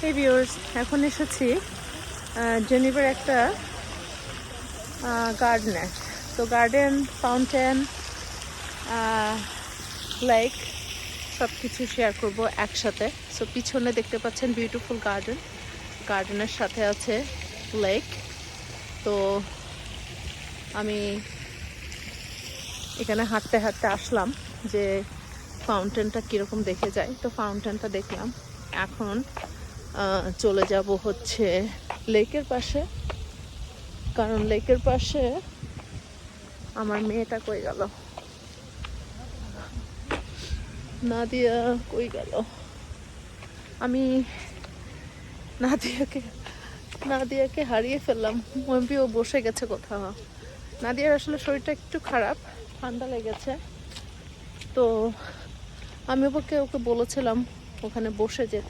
এই ভিউয়ার্স, এখন এসেছি জেনিভার একটা গার্ডেনে। তো গার্ডেন, ফাউন্টেন, লেক সব কিছু শেয়ার করব একসাথে। সো পিছনে দেখতে পাচ্ছেন বিউটিফুল গার্ডেন, গার্ডেনের সাথে আছে লেক। তো আমি এখানে হাঁটতে হাঁটতে আসলাম যে ফাউন্টেনটা কীরকম দেখে যায়। তো ফাউন্টেনটা দেখলাম। এখন চলে যাব হচ্ছে লেকের পাশে, কারণ লেকের পাশে আমার মেয়েটা কই গেল, নাদিয়া কই গেল। আমি নাদিয়াকে হারিয়ে ফেললাম। ও বসে গেছে কোথাও। নাদিয়ার আসলে শরীরটা একটু খারাপ, ঠান্ডা লেগেছে। তো আমি ওকে বলেছিলাম ওখানে বসে যেতে।